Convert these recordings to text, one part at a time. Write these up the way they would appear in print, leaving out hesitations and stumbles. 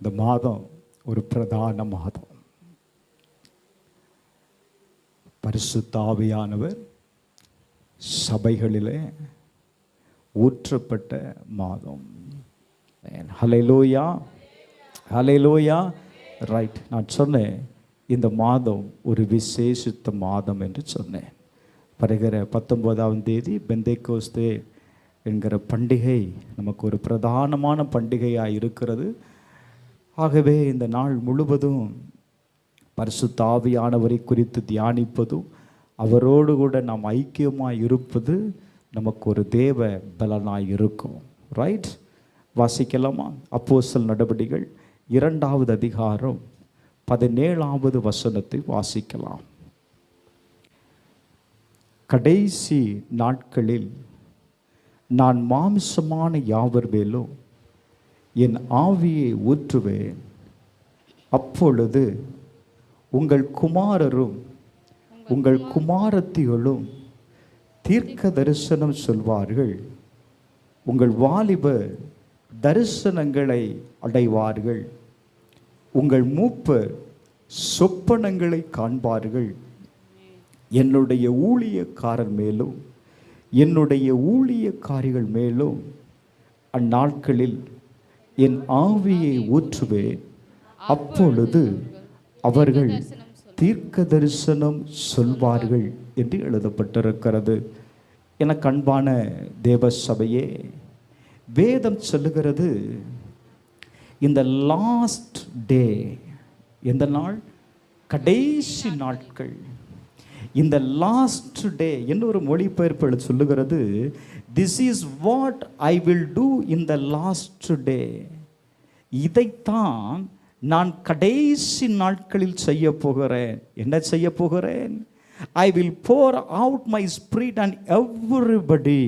இந்த மாதம் ஒரு பிரதான மாதம். பரிசுத்த ஆவியானவர் சபைகளிலே ஊற்றப்பட்ட மாதம். ஹல்லேலூயா, ஹல்லேலூயா. ரைட், நான் சொன்னேன் இந்த மாதம் ஒரு விசேஷித்த மாதம் என்று சொன்னேன். வருகிற 19ஆம் தேதி பெந்தேகோஸ்தே என்கிற பண்டிகை நமக்கு ஒரு பிரதானமான பண்டிகையாக இருக்கிறது. ஆகவே இந்த நாள் முழுவதும் பரிசுத்த ஆவியானவரை குறித்து தியானிப்பதும் அவரோடு கூட நாம் ஐக்கியமாக இருப்பது நமக்கு ஒரு தேவ பலனாய் இருக்கும். ரைட், வாசிக்கலாமா? அப்போஸ்தலர் நடபடிகள் 2ஆவது அதிகாரம் 17ஆவது வசனத்தை வாசிக்கலாம். கடைசி நாட்களில் நான் மாம்சமான யாவர் மேலும் என் ஆவியை ஊற்றுவேன். அப்பொழுது உங்கள் குமாரரும் உங்கள் குமாரத்திகளும் தீர்க்க தரிசனம் சொல்வார்கள். உங்கள் வாலிபர் தரிசனங்களை அடைவார்கள். உங்கள் மூப்பர் சொப்பனங்களை காண்பார்கள். என்னுடைய ஊழியக்காரர் மேலும் என்னுடைய ஊழியக்காரிகள் மேலும் அந்நாட்களில் என் ஆவியை ஊற்றுவேன். அப்பொழுது அவர்கள் தீர்க்க தரிசனம் சொல்வார்கள் என்று எழுதப்பட்டிருக்கிறது. எனக்கு அன்பான தேவ சபையே, வேதம் சொல்லுகிறது இந்த லாஸ்ட் டே, எந்த நாள்? கடைசி நாட்கள். இந்த லாஸ்ட் டே இன்னொரு மொழிபெயர்ப்பு சொல்லுகிறது, this is what I will do in the last day. இதைத்தான் நான் கடைசி நாட்களில் செய்ய போகிறேன். என்ன செய்ய போகிறேன்? I will pour out my spirit on everybody.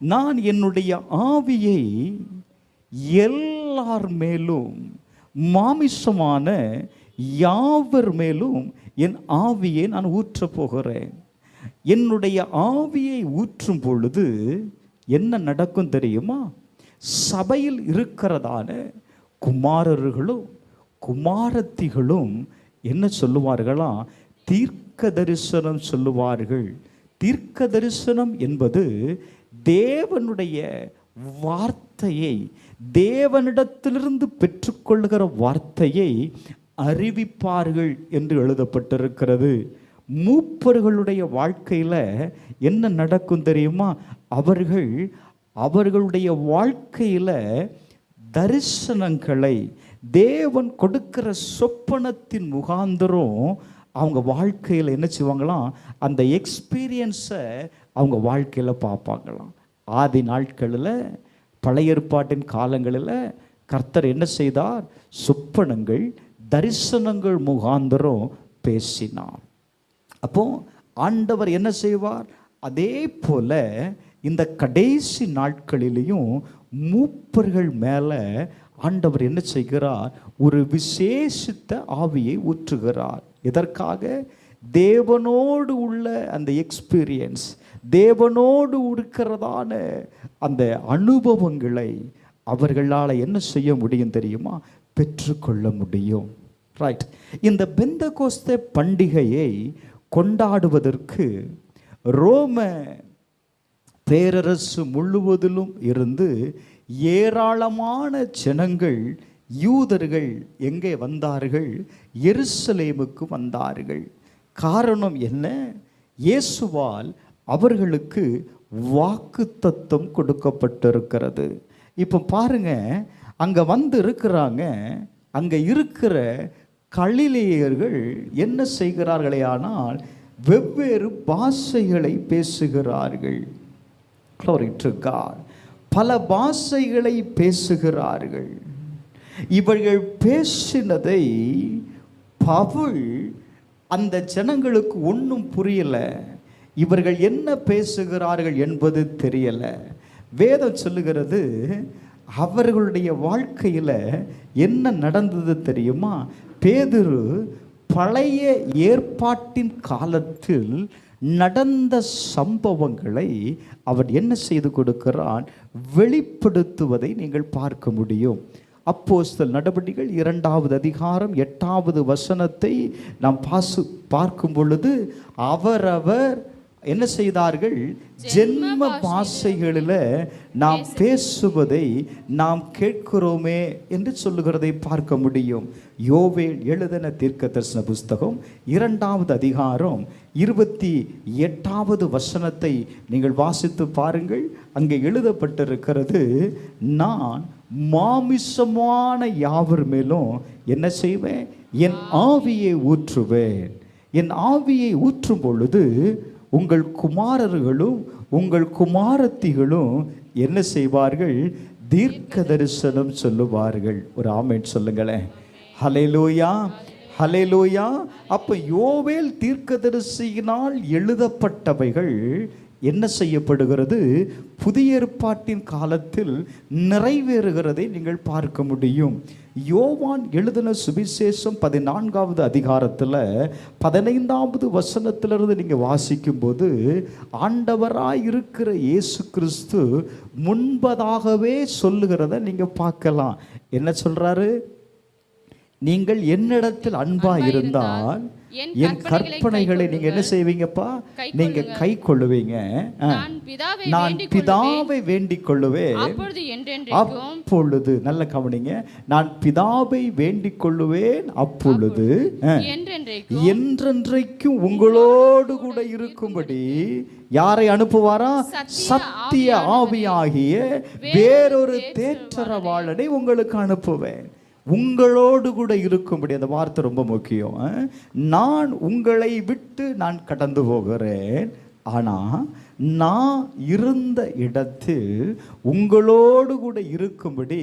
நான் என்னுடைய ஆவியை எல்லார் மேலும், மாமிசமான யாவர் மேலும் என் ஆவியை நான் ஊற்றப் போகிறேன். என்னுடைய ஆவியை ஊற்றும் பொழுது என்ன நடக்கும் தெரியுமா? சபையில் இருக்கிறதான குமாரர்களும் குமாரத்திகளும் என்ன சொல்லுவார்களா? தீர்க்க தரிசனம் சொல்லுவார்கள். தீர்க்க தரிசனம் என்பது தேவனுடைய வார்த்தையை, தேவனிடத்திலிருந்து பெற்றுக்கொள்ளுகிற வார்த்தையை அறிவிப்பார்கள் என்று எழுதப்பட்டிருக்கிறது. மூப்பர்களுடைய வாழ்க்கையில் என்ன நடக்கும் தெரியுமா? அவர்களுடைய வாழ்க்கையில் தரிசனங்களை தேவன் கொடுக்கிற சொப்பனத்தின் முகாந்திரம் அவங்க வாழ்க்கையில் என்ன செய்வாங்களாம்? அந்த எக்ஸ்பீரியன்ஸை அவங்க வாழ்க்கையில் பார்ப்பாங்களாம். ஆதி நாட்களில், பழைய ஏற்பாட்டின் காலங்களில் கர்த்தர் என்ன செய்தார்? சொப்பனங்கள், தரிசனங்கள் முகாந்திரம் பேசினார். அப்போ ஆண்டவர் என்ன செய்வார்? அதே போல இந்த கடைசி நாட்களிலையும் மூப்பர்கள் மேலே ஆண்டவர் என்ன செய்கிறார்? ஒரு விசேஷித்த ஆவியை ஊற்றுகிறார். எதற்காக? தேவனோடு உள்ள அந்த எக்ஸ்பீரியன்ஸ், தேவனோடு இருக்கிறதான அந்த அனுபவங்களை அவர்களால் என்ன செய்ய முடியும் தெரியுமா? பெற்றுக்கொள்ள முடியும். ரைட், இந்த பெந்தகோஸ்தே பண்டிகையை கொண்டாடுவதற்கு ரோம பேரரசு முழுவதிலும் இருந்து ஏராளமான ஜனங்கள், யூதர்கள் எங்கே வந்தார்கள்? எருசலேமுக்கு வந்தார்கள். காரணம் என்ன? இயேசுவால் அவர்களுக்கு வாக்குத்தத்தம் கொடுக்கப்பட்டிருக்கிறது. இப்போ பாருங்க, அங்கே வந்து இருக்கிறாங்க. அங்கே இருக்கிற கலிலேயர்கள் என்ன செய்கிறார்களே ஆனால் வெவ்வேறு பாஷைகளை பேசுகிறார்கள். Glory to God. பல பாஷைகளை பேசுகிறார்கள். இவர்கள் பேசினதை பவுல் அந்த ஜனங்களுக்கு ஒன்றும் புரியல. இவர்கள் என்ன பேசுகிறார்கள் என்பது தெரியல. வேதம் சொல்லுகிறது, அவர்களுடைய வாழ்க்கையில் என்ன நடந்தது தெரியுமா? பேதுரு பழைய ஏற்பாட்டின் காலத்தில் நடந்த சம்பவங்களை அவர் என்ன செய்து கொடுக்கிறான்? வெளிப்படுத்துவதை நீங்கள் பார்க்க முடியும். அப்போஸ்தலர் நடபடிகள் 2வது அதிகாரம் 8வது வசனத்தை நாம் பார்க்கும் பொழுது, அவரவர் என்ன செய்தார்கள்? ஜென்ம பாஷைகளில் நாம் பேசுவதை நாம் கேட்கிறோமே என்று சொல்லுகிறதை பார்க்க முடியும். யோவேல் எழுதின தீர்க்கதரிசன புஸ்தகம் 2வது அதிகாரம் 28வது வசனத்தை நீங்கள் வாசித்து பாருங்கள். அங்கே எழுதப்பட்டிருக்கிறது, நான் மாமிசமான யாவர் மேலும் என்ன செய்வேன்? என் ஆவியை ஊற்றுவேன். என் ஆவியை ஊற்றும் பொழுது உங்கள் குமாரர்களும் உங்கள் குமாரத்திகளும் என்ன செய்வார்கள்? தீர்க்க தரிசனம் சொல்லுவார்கள். ஒரு ஆமென் சொல்லுங்களேன். ஹல்லேலூயா, ஹல்லேலூயா. அப்ப யோவேல் தீர்க்கதரிசியினால் எழுதப்பட்டவைகள் என்ன செய்யப்படுகிறது? புதிய ஏற்பாட்டின் காலத்தில் நிறைவேறுகிறதை நீங்கள் பார்க்க முடியும். யோவான் எழுதின சுவிசேஷம் 14வது அதிகாரத்தில் 15வது வசனத்திலிருந்து நீங்கள் வாசிக்கும் போது, ஆண்டவராய் இருக்கிற இயேசு கிறிஸ்து முன்பதாகவே சொல்லுகிறத நீங்கள் பார்க்கலாம். என்ன சொல்றாரு? நீங்கள் என்னிடத்தில் அன்பா இருந்தால் என் கற்பனைகளை நீங்க என்ன செய்வீங்கப்பா? நீங்க கை கொள்ளுவீங்க. நான் பிதாவை வேண்டிக் கொள்ளுவேன். அப்பொழுது நல்ல கவனிங்க, நான் பிதாவை வேண்டிக் கொள்ளுவேன், அப்பொழுது என்றென்றைக்கும் உங்களோடு கூட இருக்கும்படி யாரை அனுப்புவாரா? சத்திய ஆவியாகிய வேறொரு தேற்றரவாளனை உங்களுக்கு அனுப்புவேன். உங்களோடு கூட இருக்கும்படி. அந்த வார்த்தை ரொம்ப முக்கியம். நான் உங்களை விட்டு நான் கடந்து போகிறேன், ஆனால் நான் இருந்த இடத்தில் உங்களோடு கூட இருக்கும்படி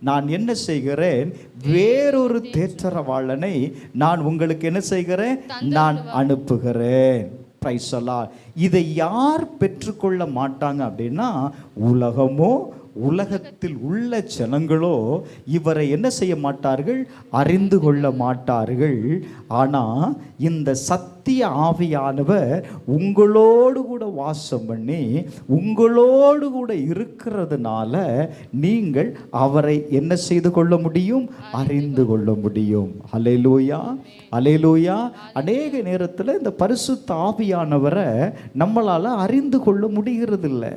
நான் என்ன செய்கிறேன்? வேறொரு தேற்றரவாளனை நான் உங்களுக்கு என்ன செய்கிறேன்? நான் அனுப்புகிறேன். Price the Lord. இதை யார் பெற்றுக்கொள்ள மாட்டாங்க அப்படின்னா, உலகமோ உலகத்தில் உள்ள ஜனங்களோ இவரை என்ன செய்ய மாட்டார்கள்? அறிந்து கொள்ள மாட்டார்கள். ஆனால் இந்த சத்திய ஆவியானவர் உங்களோடு கூட வாசம் பண்ணி உங்களோடு கூட இருக்கிறதுனால நீங்கள் அவரை என்ன செய்து கொள்ள முடியும்? அறிந்து கொள்ள முடியும். அல்லேலூயா, அல்லேலூயா. அநேக நேரத்தில் இந்த பரிசுத்த ஆவியானவரை நம்மளால் அறிந்து கொள்ள முடிகிறதில்லை.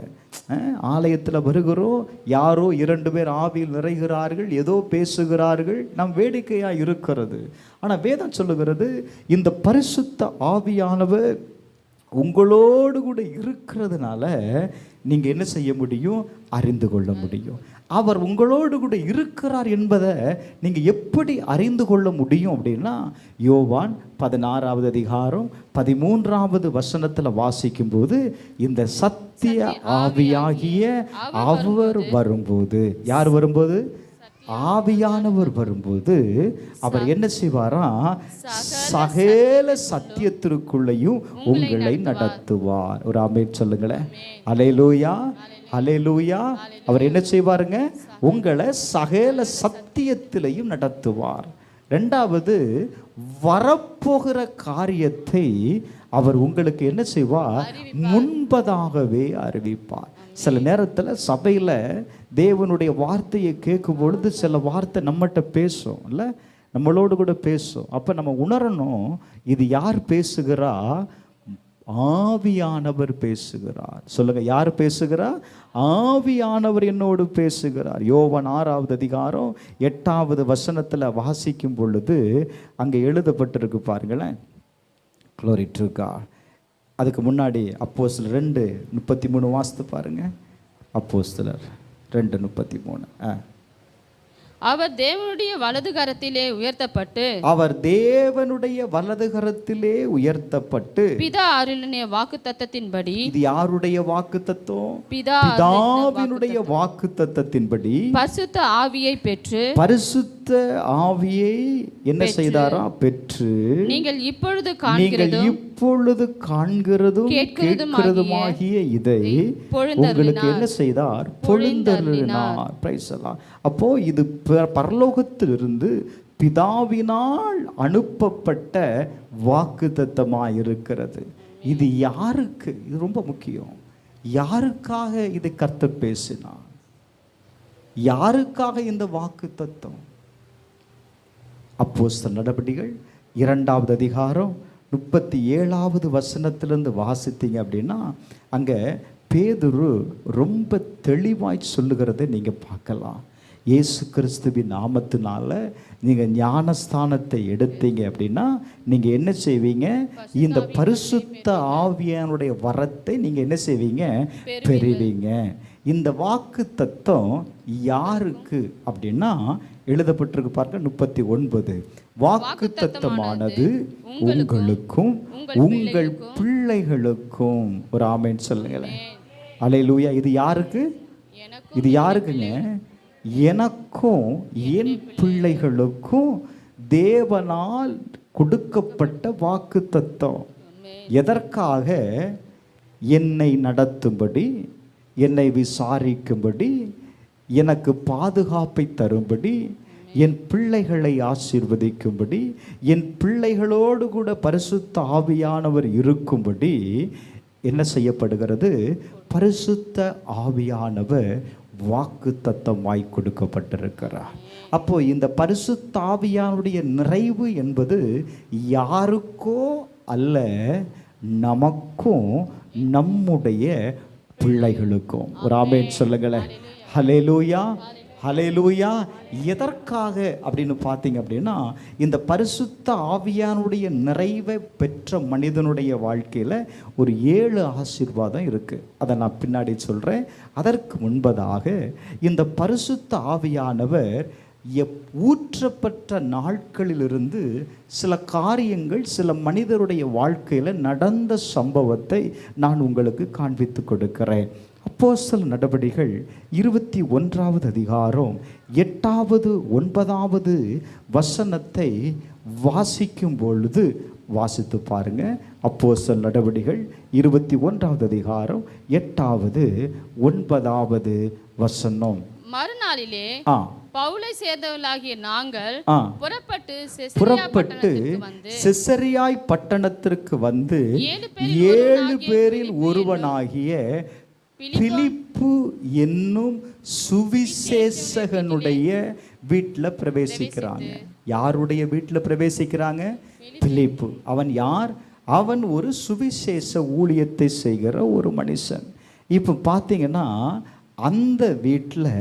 ஆலயத்தில் வருகிறோம், யாரோ 2 பேர் ஆவியில் நிறைகிறார்கள், ஏதோ பேசுகிறார்கள், நம் வேடிக்கையாக இருக்கிறது. ஆனால் வேதம் சொல்லுகிறது, இந்த பரிசுத்த ஆவியானவர் உங்களோடு கூட இருக்கிறதுனால நீங்கள் என்ன செய்ய முடியும்? அறிந்து கொள்ள முடியும். அவர் உங்களோடு கூட இருக்கிறார் என்பதை நீங்கள் எப்படி அறிந்து கொள்ள முடியும் அப்படின்னா, யோவான் 16வது அதிகாரம் 13வது வசனத்தில் வாசிக்கும்போது, இந்த சத்திய ஆவியாகிய அவர் வரும்போது, யார் வரும்போது? ஆவியானவர் வரும்போது அவர் என்ன செய்வாரா? சகல சத்தியத்திற்குள்ளேயும் உங்களை நடத்துவார். ஒரு ஆமென் சொல்லுங்களேன். அல்லேலூயா, அல்லேலூயா. அவர் என்ன செய்வாருங்க? உங்களை சகல சத்தியத்திலையும் நடத்துவார். 2வது, வரப்போகிற காரியத்தை அவர் உங்களுக்கு என்ன செய்வார்? முன்பதாகவே அறிவிப்பார். சில நேரத்தில் சபையில் தேவனுடைய வார்த்தையை கேட்கும் பொழுது சில வார்த்தை நம்மகிட்ட பேசும், இல்லை? நம்மளோடு கூட பேசும். அப்போ நம்ம உணரணும், இது யார் பேசுகிறா? ஆவியானவர் பேசுகிறார். சொல்லுங்க, யார் பேசுகிறார்? ஆவியானவர் என்னோடு பேசுகிறார். யோவான் 6வது அதிகாரம் 8வது வசனத்தில் வாசிக்கும் பொழுது அங்கே எழுதப்பட்டிருக்கு பாருங்களேன். Glory to God. அதுக்கு முன்னாடி அப்போஸ்தலர் 2:33 வாசித்து பாருங்க. அப்போஸ்தலர் 2:33. அவர் தேவனுடைய வலதுகரத்திலே உயர்த்தப்பட்டு, அவர் தேவனுடைய வலதுகரத்திலே உயர்த்தப்பட்டு பிதா அருளின வாக்குத்தத்தத்தின்படி. இது யாருடைய வாக்குத்தத்தம்? பிதாவினுடைய வாக்குத்தத்தத்தின்படி பரிசுத்த ஆவியை பெற்று, பரிசுத்த ஆவியை என்ன செய்தாரா? பெற்று, நீங்கள் இப்பொழுது காண்கிறதும் கேட்கிறதுமாகிய இதை உங்களுக்கு என்ன செய்தார்? பொழிந்தருளினார். Praise the Lord. அப்போ இது பரலோகத்திலிருந்து பிதாவினால் அனுப்பப்பட்ட வாக்குத்தத்தமாக இருக்கிறது. இது யாருக்கு? இது ரொம்ப முக்கியம். யாருக்காக இதை கர்த்தர் பேசினார்? யாருக்காக இந்த வாக்கு தத்தம்? அப்போஸ்தலர் நடபடிகள் 2வது அதிகாரம் 37வது வசனத்திலிருந்து வாசித்தீங்க அப்படின்னா அங்கே பேதுரு ரொம்ப தெளிவாய் சொல்லுகிறதை நீங்கள் பார்க்கலாம். இயேசு கிறிஸ்துவின் நாமத்தினால நீங்கள் ஞானஸ்தானத்தை எடுத்தீங்க அப்படின்னா நீங்கள் என்ன செய்வீங்க? இந்த பரிசுத்த ஆவியானுடைய வரத்தை நீங்கள் என்ன செய்வீங்க? பெறுவீங்க. இந்த வாக்கு தத்தம் யாருக்கு அப்படின்னா எழுதப்பட்டிருக்கு பாருங்க 39. வாக்கு தத்தமானது உங்களுக்கும் உங்கள் பிள்ளைகளுக்கும். ஒரு ஆமென் சொல்லுங்களேன். அல்லேலூயா. இது யாருக்கு? இது யாருக்குங்க? எனக்கும் என் பிள்ளைகளுக்கும் தேவனால் கொடுக்கப்பட்ட வாக்கு தத்தம். எதற்காக? என்னை நடத்தும்படி, என்னை விசாரிக்கும்படி, எனக்கு பாதுகாப்பை தரும்படி, என் பிள்ளைகளை ஆசீர்வதிக்கும்படி, என் பிள்ளைகளோடு கூட பரிசுத்த ஆவியானவர் இருக்கும்படி என்ன செய்யப்படுகிறது? பரிசுத்த ஆவியானவர் வாக்கு தத்தமாய் கொடுக்கப்பட்டிருக்கிறார். அப்போ இந்த பரிசுத்த ஆவியானுடைய நிறைவு என்பது யாருக்கோ அல்ல, நமக்கும் நம்முடைய பிள்ளைகளுக்கும். ஒரு ஆமென் சொல்லுங்களேன். ஹல்லேலூயா, ஹல்லேலூயா. எதற்காக அப்படின்னு பார்த்தீங்க அப்படின்னா இந்த பரிசுத்த ஆவியானுடைய நிறைவை பெற்ற மனிதனுடைய வாழ்க்கையில் ஒரு 7 ஆசீர்வாதம் இருக்குது. அதை நான் பின்னாடி சொல்கிறேன். அதற்கு முன்பதாக இந்த பரிசுத்த ஆவியானவர் ஊற்றப்பட்ட நாட்களிலிருந்து சில காரியங்கள் சில மனிதருடைய வாழ்க்கையில் நடந்த சம்பவத்தை நான் உங்களுக்கு காண்பித்து கொடுக்கிறேன். அப்போஸ்தலர் நடபடிகள் 21வது அதிகாரம் 8வது 9வது வசனத்தை வாசிக்கும் பொழுது வாசித்து பாருங்க. அப்போஸ்தலர் நடபடிகள் 21வது அதிகாரம் 8வது 9வது வசனம். மறுநாளிலே பவுலை சேர்ந்தவர்களாகிய நாங்கள் புறப்பட்டு செசரியாய் பட்டணத்திற்கு வந்து 7 பேரில் ஒருவனாகிய பிலிப்பு என்னும் சுவிசேஷகனுடைய வீட்டில் பிரவேசிக்கிறாங்க. யாருடைய வீட்டில் பிரவேசிக்கிறாங்க? பிலிப்பு. அவன் யார்? அவன் ஒரு சுவிசேஷ ஊழியத்தை செய்கிற ஒரு மனுஷன். இப்போ பார்த்தீங்கன்னா அந்த வீட்டில்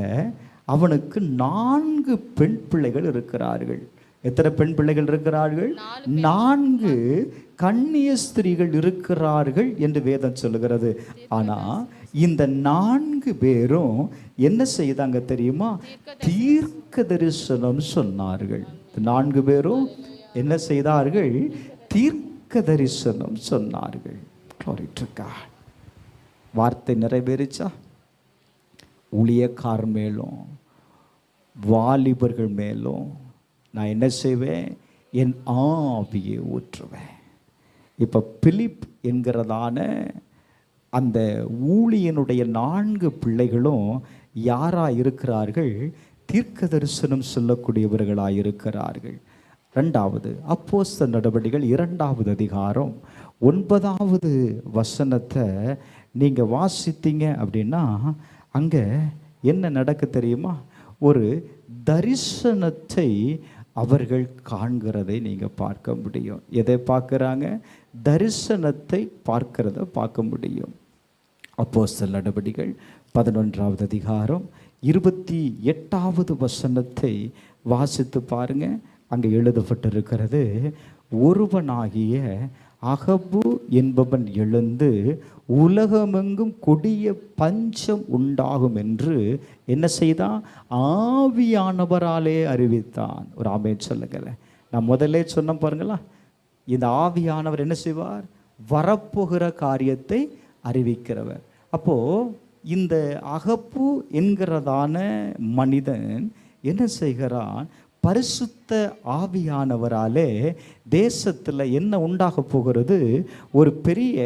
அவனுக்கு 4 பெண் பிள்ளைகள் இருக்கிறார்கள். எத்தனை பெண் பிள்ளைகள் இருக்கிறார்கள்? 4 கன்னிய ஸ்திரீகள் இருக்கிறார்கள் என்று வேதம் சொல்லுகிறது. ஆனால் இந்த 4 பேரும் என்ன செய்தாங்க தெரியுமா? தீர்க்க தரிசனம் சொன்னார்கள். 4 பேரும் என்ன செய்தார்கள்? தீர்க்க தரிசனம் சொன்னார்கள். Glory to God. வார்த்தை நிறைவேறிச்சா? ஊழியக்காரர் மேலும் வாலிபர்கள் மேலும் நான் என்ன செய்வேன்? என் ஆவியை ஊற்றுவேன். இப்போ பிலிப் என்கிறதான அந்த ஊழியனுடைய 4 பிள்ளைகளும் யாராக இருக்கிறார்கள்? தீர்க்க தரிசனம் சொல்லக்கூடியவர்களாக இருக்கிறார்கள். 2வது அப்போஸ்தலர் நடபடிகள் 2வது அதிகாரம் 9வது வசனத்தை நீங்கள் வாசித்தீங்க அப்படின்னா அங்கே என்ன நடக்க தெரியுமா? ஒரு தரிசனத்தை அவர்கள் காண்கிறதை நீங்கள் பார்க்க முடியும். எதை பார்க்குறாங்க? தரிசனத்தை பார்க்க முடியும். அப்போஸ்தலர் நடபடிகள் 11வது அதிகாரம் 28வது வசனத்தை வாசித்து பாருங்க. அங்கே எழுதப்பட்டிருக்கிறது, ஒருவனாகிய அகபு என்பவன் எழுந்து உலகமெங்கும் கொடிய பஞ்சம் உண்டாகும் என்று என்ன செய்தான்? ஆவியானவராலே அறிவித்தான். ஒரு ஆமென் சொல்லுங்கள். நான் முதல்ல சொன்ன பாருங்களா, இந்த ஆவியானவர் என்ன செய்வார்? வரப்போகிற காரியத்தை அறிவிக்கிறவர். அப்போது இந்த அகப்பு என்கிறதான மனிதன் என்ன செய்கிறான்? பரிசுத்த ஆவியானவராலே தேசத்தில் என்ன உண்டாக போகிறது? ஒரு பெரிய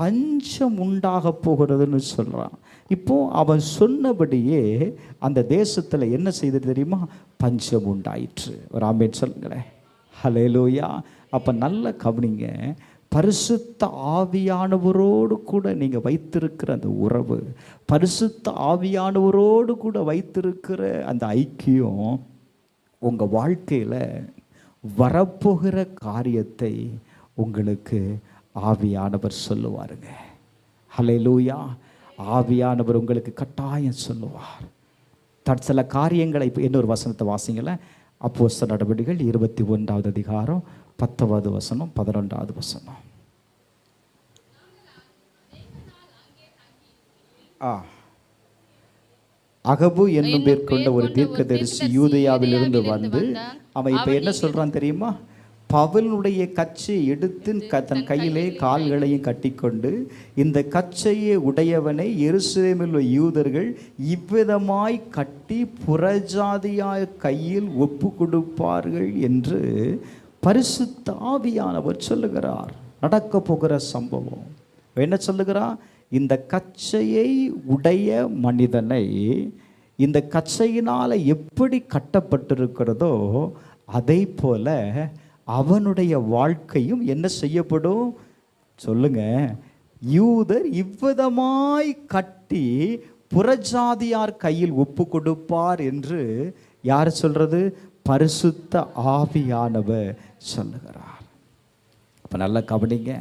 பஞ்சம் உண்டாக போகிறதுன்னு சொல்கிறான். இப்போது அவன் சொன்னபடியே அந்த தேசத்தில் என்ன செய்தது தெரியுமா? பஞ்சம் உண்டாயிற்று. ஒரு ஆமென் சொல்லுங்களேன். ஹல்லேலூயா. அப்போ நல்ல கவனிங்க, பரிசுத்த ஆவியானவரோடு கூட நீங்கள் வைத்திருக்கிற அந்த உறவு, பரிசுத்த ஆவியானவரோடு கூட வைத்திருக்கிற அந்த ஐக்கியம் உங்கள் வாழ்க்கையில் வரப்போகிற காரியத்தை உங்களுக்கு ஆவியானவர் சொல்லுவாருங்க. ஹல்லேலூயா. ஆவியானவர் உங்களுக்கு கட்டாயம் சொல்லுவார். சில காரியங்களை இப்போ இன்னொரு வசனத்தை வாசிங்களேன். அப்போஸ்தலர் நடவடிக்கைகள் 21வது அதிகாரம் 10வது வசனம் 11வது வசனம். அகபு என்னும் பேர் கொண்ட ஒரு தீர்க்கதரிசி யூதேயாவிலிருந்து வந்து அவன் இப்போ என்ன சொல்றான் தெரியுமா? பவுலுடைய கச்சையை எடுத்து தன் கையிலே கால்களையும் கட்டிக்கொண்டு, இந்த கச்சையை உடையவனை எருசலேமில் உள்ள யூதர்கள் இவ்விதமாய் கட்டி புறஜாதியார் கையில் ஒப்பு கொடுப்பார்கள் என்று பரிசுத்த ஆவியானவர் சொல்லுகிறார். நடக்க போகிற சம்பவம் என்ன சொல்லுகிறார்? இந்த கச்சையை உடைய மனிதனை இந்த கச்சையினால் எப்படி கட்டப்பட்டிருக்கிறதோ அதை போல அவனுடைய வாழ்க்கையும் என்ன செய்யப்படும்? சொல்லுங்க. யூதர் இவ்விதமாய் கட்டி புறஜாதியார் கையில் ஒப்பு கொடுப்பார் என்று யார் சொல்றது? பரிசுத்த ஆவியானவர் சொல்லுகிறார். அப்போ நல்லா கவனிங்க.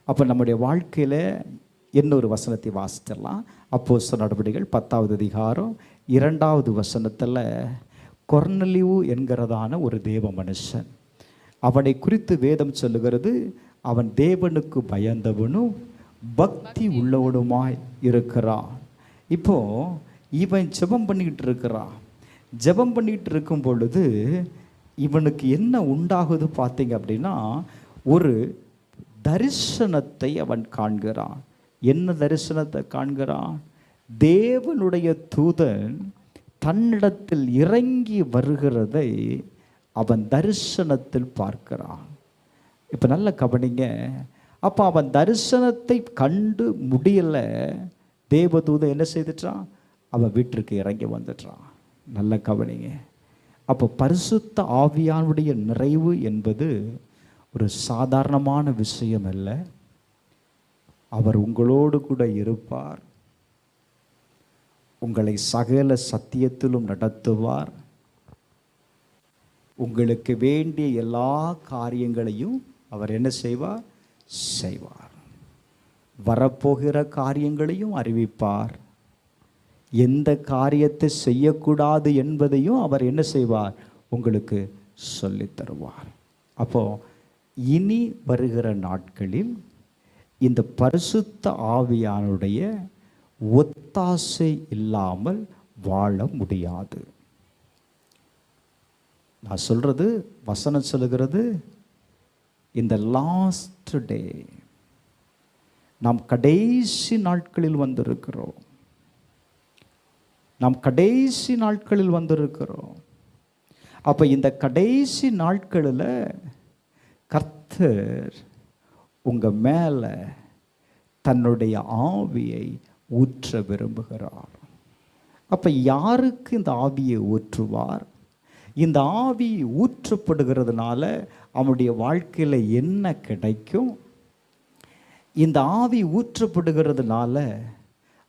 அப்போ நம்முடைய வாழ்க்கையில் இன்னொரு வசனத்தை வாசிச்சிடலாம். அப்போஸ்தலர் நடவடிக்கைகள் 10வது அதிகாரம் 2வது வசனத்தில் கொர்நேலியு என்கிறதான ஒரு தேவ மனுஷன், அவனை குறித்து வேதம் சொல்லுகிறது, அவன் தேவனுக்கு பயந்தவனும் பக்தி உள்ளவனுமாய் இருக்கிறான். இப்போ இவன் ஜெபம் பண்ணிக்கிட்டு இருக்கிறான். ஜெபம் பண்ணிகிட்டு இருக்கும் பொழுது இவனுக்கு என்ன உண்டாகுது பார்த்தீங்க அப்படின்னா, ஒரு தரிசனத்தை அவன் காண்கிறான். என்ன தரிசனத்தை காண்கிறான்? தேவனுடைய தூதன் தன்னிடத்தில் இறங்கி வருகிறதை அவன் தரிசனத்தில் பார்க்கிறான். இப்போ நல்ல கவனிங்க. அப்போ அவன் தரிசனத்தை கண்டு முடியலை. தேவதூதன் என்ன செய்துட்டான்? அவன் வீட்டிற்கு இறங்கி வந்துட்டான். நல்ல கவனிங்க. அப்போ பரிசுத்த ஆவியானுடைய நிறைவு என்பது ஒரு சாதாரணமான விஷயம் அல்ல. அவர் உங்களோடு கூட இருப்பார், உங்களை சகல சத்தியத்திலும் நடத்துவார், உங்களுக்கு வேண்டிய எல்லா காரியங்களையும் அவர் என்ன செய்வார்? செய்வார். வரப்போகிற காரியங்களையும் அறிவிப்பார். எந்த காரியத்தை செய்யக்கூடாது என்பதையும் அவர் என்ன செய்வார்? உங்களுக்கு சொல்லித் தருவார். அப்போ இனி வருகிற நாட்களில் இந்த பரிசுத்த ஆவியானுடைய ஒத்தாசை இல்லாமல் வாழ முடியாது. நான் சொல்றது வசனம் சொல்லுகிறது, இந்த லாஸ்ட் டே, நாம் கடைசி நாட்களில் வந்திருக்கிறோம். நாம் கடைசி நாட்களில் வந்திருக்கிறோம். அப்போ இந்த கடைசி நாட்களில் கர்த்தர் உங்கள் மேலே தன்னுடைய ஆவியை ஊற்ற விரும்புகிறார். அப்போ யாருக்கு இந்த ஆவியை ஊற்றுவார்? இந்த ஆவி ஊற்றப்படுகிறதுனால அவனுடைய வாழ்க்கையில் என்ன கிடைக்கும்? இந்த ஆவி ஊற்றப்படுகிறதுனால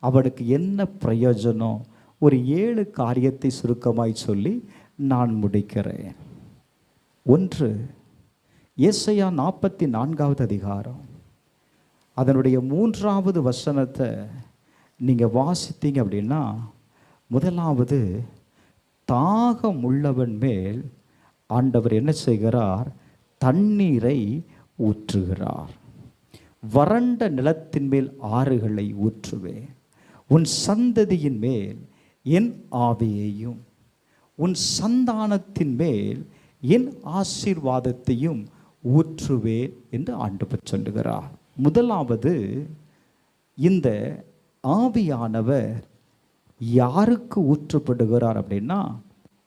அவனுக்கு என்ன பிரயோஜனம்? ஒரு 7 காரியத்தை சுருக்கமாய் சொல்லி நான் முடிக்கிறேன். 1, ஏசாயா 44வது அதிகாரம் அதனுடைய 3வது வசனத்தை நீங்கள் வாசித்தீங்க அப்படின்னா, முதலாவது, தாகம் உள்ளவன் மேல் ஆண்டவர் என்ன செய்கிறார்? தண்ணீரை ஊற்றுகிறார். வறண்ட நிலத்தின் மேல் ஆறுகளை ஊற்றுவேன். உன் சந்ததியின் மேல் என் ஆவியையும் உன் சந்தானத்தின் மேல் என் ஆசீர்வாதத்தையும் ஊற்றுவேன் என்று ஆண்டவர் சொல்லுகிறார். முதலாவது, இந்த ஆவியானவர் யாருக்கு ஊற்றப்படுகிறார் அப்படின்னா,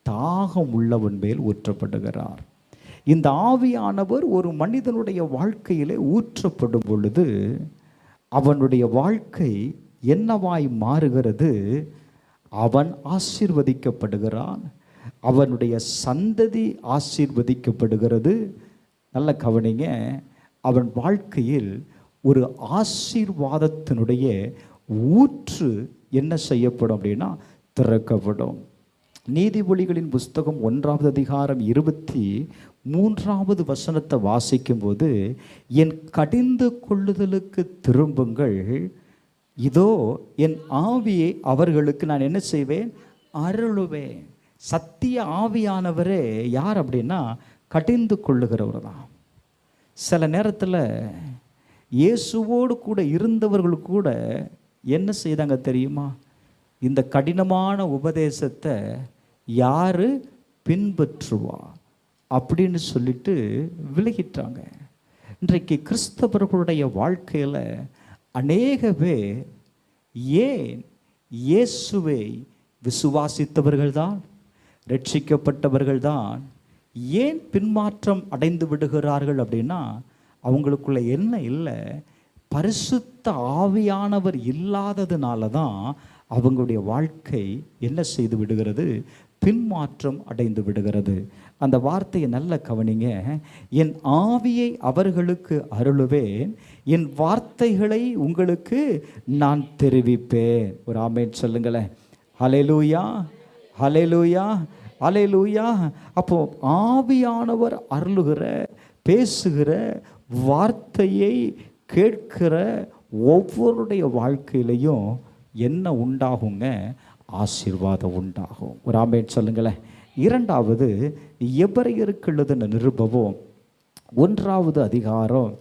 தாகம் உள்ளவன் மேல் ஊற்றப்படுகிறார். இந்த ஆவியானவர் ஒரு மனிதனுடைய வாழ்க்கையிலே ஊற்றப்படும் பொழுது அவனுடைய வாழ்க்கை என்னவாய் மாறுகிறது? அவன் ஆசீர்வதிக்கப்படுகிறான், அவனுடைய சந்ததி ஆசீர்வதிக்கப்படுகிறது. நல்ல கவனிங்க. அவன் வாழ்க்கையில் ஒரு ஆசீர்வாதத்தினுடைய ஊற்று என்ன செய்யப்படும் அப்படின்னா திறக்கப்படும். நீதிமொழிகளின் புஸ்தகம் 1ஆம் அதிகாரம் 23ஆவது வசனத்தை வாசிக்கும்போது, என் கடிந்து கொள்ளுதலுக்கு திரும்புங்கள், இதோ என் ஆவியை அவர்களுக்கு நான் என்ன செய்வேன், அருளுவேன். சத்திய ஆவியானவரே யார் அப்படின்னா கடிந்து கொள்ளுகிறவர் தான். சில நேரத்தில் இயேசுவோடு கூட இருந்தவர்கள் கூட என்ன செய்தாங்க தெரியுமா, இந்த கடினமான உபதேசத்தை யார் பின்பற்றுவா அப்படின்னு சொல்லிட்டு விலகிட்டாங்க. இன்றைக்கு கிறிஸ்தவர்களுடைய வாழ்க்கையில் அநேக பேர் ஏன் இயேசுவை விசுவாசித்தவர்கள்தான், ரட்சிக்கப்பட்டவர்கள்தான் ஏன் பின்மாற்றம் அடைந்து விடுகிறார்கள் அப்படின்னா, அவங்களுக்குள்ள என்ன இல்லை, பரிசுத்த ஆவியானவர் இல்லாததுனால தான் அவங்களுடைய வாழ்க்கை என்ன செய்து விடுகிறது, பின்மாற்றம் அடைந்து விடுகிறது. அந்த வார்த்தையை நல்ல கவனிங்க. என் ஆவியை அவர்களுக்கு அருளுவேன், என் வார்த்தைகளை உங்களுக்கு நான் தெரிவிப்பேன். ஒரு ஆமென் சொல்லுங்களேன். ஹல்லேலூயா, ஹல்லேலூயா, ஹல்லேலூயா. அப்போ ஆவியானவர் அருளுகிற, பேசுகிற வார்த்தையை கேட்கிற ஒவ்வொருடைய வாழ்க்கையிலையும் என்ன உண்டாகுங்க, ஆசீர்வாதம் உண்டாகும். ஒரு ஆமென் சொல்லுங்களேன். இரண்டாவது, எபிரெயருக்கு எழுதின நிருபம் 1ஆவது அதிகாரம்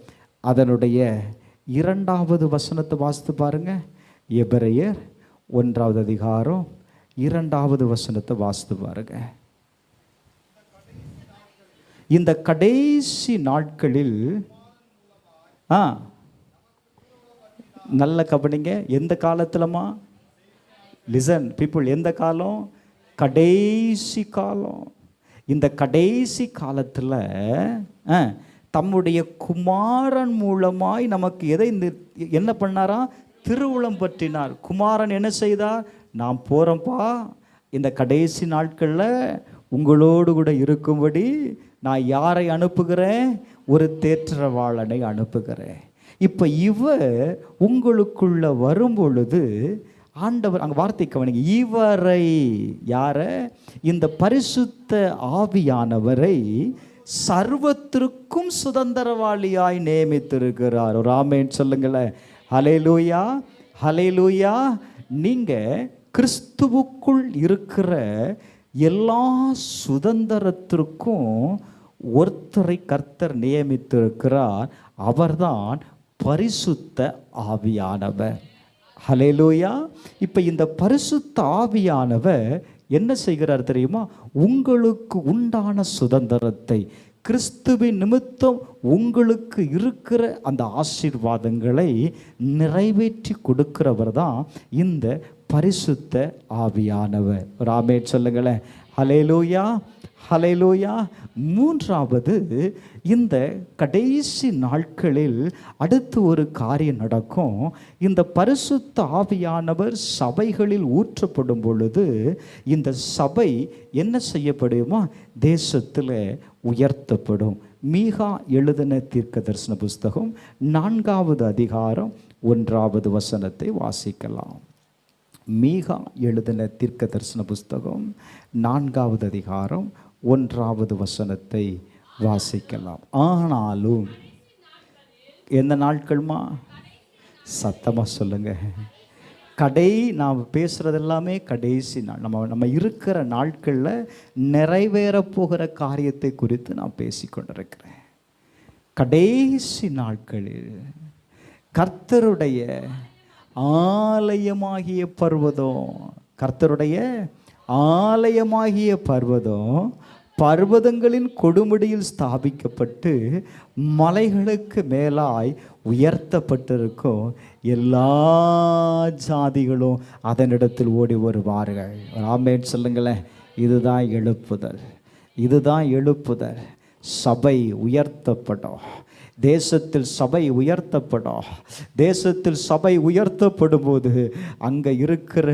அதனுடைய 2ஆவது வசனத்தை வாசித்து பாருங்க. எபிரெயர் 1ஆவது அதிகாரம் 2ஆவது வசனத்தை வாசித்து பாருங்க. இந்த கடைசி நாட்களில் நல்ல கவனிங்க. எந்த காலத்துலமா, லிசன் பீப்புள், எந்த காலம், கடைசி காலம். இந்த கடைசி காலத்தில் தம்முடைய குமாரன் மூலமாய் நமக்கு எதை என்ன பண்ணாரா, திருவுளம் பற்றினார். குமாரன் என்ன செய்தார், நான் போகிறேன்ப்பா, இந்த கடைசி நாட்களில் உங்களோடு கூட இருக்கும்படி நான் யாரை அனுப்புகிறேன், ஒரு தேற்றவாளனை அனுப்புகிறேன். இப்போ இவர் உங்களுக்குள்ள வரும்பொழுது ஆண்டவர், அங்கே வார்த்தை கவனிங்க, இவரை, யாரை, இந்த பரிசுத்த ஆவியானவரை சர்வத்திற்கும் சுதந்திரவாளியாய் நியமித்திருக்கிறார். ஒரு ஆமென் சொல்லுங்களேன். ஹல்லேலூயா, ஹல்லேலூயா. நீங்கள் கிறிஸ்துவுக்குள் இருக்கிற எல்லா சுதந்திரத்திற்கும் ஒருத்தரை கர்த்தர் நியமித்திருக்கிறார். அவர்தான் பரிசுத்த ஆவியானவர். ஹல்லேலூயா. இப்போ இந்த பரிசுத்த ஆவியானவர் என்ன செய்கிறார் தெரியுமா, உங்களுக்கு உண்டான சுதந்திரத்தை, கிறிஸ்துவின் நிமித்தம் உங்களுக்கு இருக்கிற அந்த ஆசீர்வாதங்களை நிறைவேற்றி கொடுக்கிறவர் தான் இந்த பரிசுத்த ஆவியானவர். ஒரு ஆமென் சொல்லுங்களேன். ஹல்லேலூயா, ஹல்லேலூயா. மூன்றாவது, இந்த கடைசி நாட்களில் அடுத்து ஒரு காரியம் நடக்கும். இந்த பரிசுத்த ஆவியானவர் சபைகளில் ஊற்றப்படும் பொழுது இந்த சபை என்ன செய்யப்படுமா, தேசத்தில் உயர்த்தப்படும். மீகா எழுதின தீர்க்க தரிசன புஸ்தகம் 4ஆவது அதிகாரம் 1ஆவது வசனத்தை வாசிக்கலாம். மீகா எழுதின தீர்க்க தரிசன புஸ்தகம் 4ஆவது அதிகாரம் 1ஆவது வசனத்தை வாசிக்கலாம். ஆனாலும் எந்த நாட்கள்மா, சத்தமாக சொல்லுங்க, நாம் பேசுகிறது எல்லாமே கடைசி நாள். நம்ம இருக்கிற நாட்களில் நிறைவேறப்போகிற காரியத்தை குறித்து நான் பேசிக்கொண்டிருக்கிறேன். கடைசி நாட்களில் கர்த்தருடைய ஆலயமாகிய பர்வதம், கர்த்தருடைய ஆலயமாகிய பர்வதம் பர்வதங்களின் கொடுமுடியில் ஸ்தாபிக்கப்பட்டு மலைகளுக்கு மேலாய் உயர்த்தப்பட்டிருக்கும். எல்லா ஜாதிகளும் அதனிடத்தில் ஓடி வருவார்கள். ஆமென் சொல்லுங்களேன். இதுதான் எழுப்புதல், இதுதான் எழுப்புதல். சபை உயர்த்தப்படும். தேசத்தில் சபை உயர்த்தப்படும். தேசத்தில் சபை உயர்த்தப்படும் போது அங்கே இருக்கிற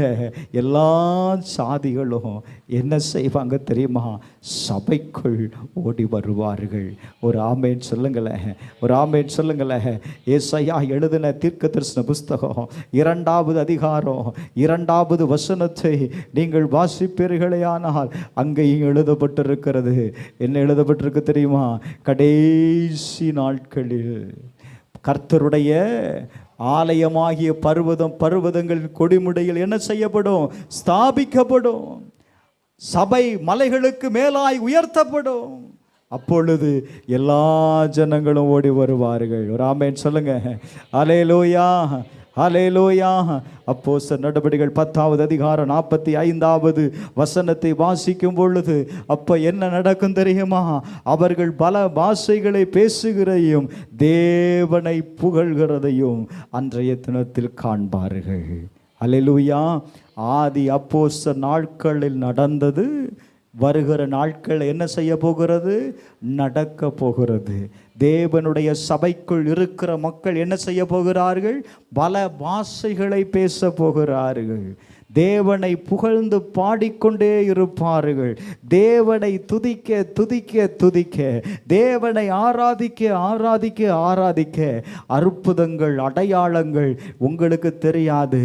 எல்லா சாதிகளும் என்ன செய்வாங்க தெரியுமா? சபைக்குள் ஓடி வருவார்கள். ஒரு ஆமேன் சொல்லுங்களேன், ஒரு ஆமேன் சொல்லுங்களேன். ஏசாயா எழுதின தீர்க்கதரிசன புஸ்தகம் 2வது அதிகாரம் 2வது வசனத்தை நீங்கள் வாசிப்பீர்களேயானால் அங்கேயும் எழுதப்பட்டிருக்கிறது. என்ன எழுதப்பட்டிருக்கு தெரியுமா? கடைசி நாட்களில் கர்த்தருடைய ஆலயமாகிய பர்வதங்களின் கொடிமுடியில் என்ன செய்யப்படும்? ஸ்தாபிக்கப்படும். சபை மலைகளுக்கு மேலாய் உயர்த்தப்படும். அப்பொழுது எல்லா ஜனங்களும் ஓடி வருவார்கள். ஒரு ஆமென் சொல்லுங்க. அல்லேலூயா, அல்லேலூயா. அப்போஸ்தலர் நடபடிகள் 10வது அதிகாரம் 45வது வசனத்தை வாசிக்கும் பொழுது அப்போ என்ன நடக்கும் தெரியுமா? அவர்கள் பல பாஷைகளை பேசுகிறதையும் தேவனை புகழ்கிறதையும் அன்றைய தினத்தில் காண்பார்கள். அல்லேலூயா. ஆதி அப்போஸ்தலர் நாட்களில் நடந்தது வருகிற நாட்கள் என்ன செய்ய போகிறது? நடக்க போகிறது. தேவனுடைய சபைக்குள் இருக்கிற மக்கள் என்ன செய்ய போகிறார்கள்? பல பாஷைகளை பேச போகிறார்கள். தேவனை புகழ்ந்து பாடிக்கொண்டே இருப்பார்கள். தேவனை துதிக்க துதிக்க துதிக்க, தேவனை ஆராதிக்க ஆராதிக்க ஆராதிக்க அற்புதங்கள் அடையாளங்கள் உங்களுக்கு தெரியாது,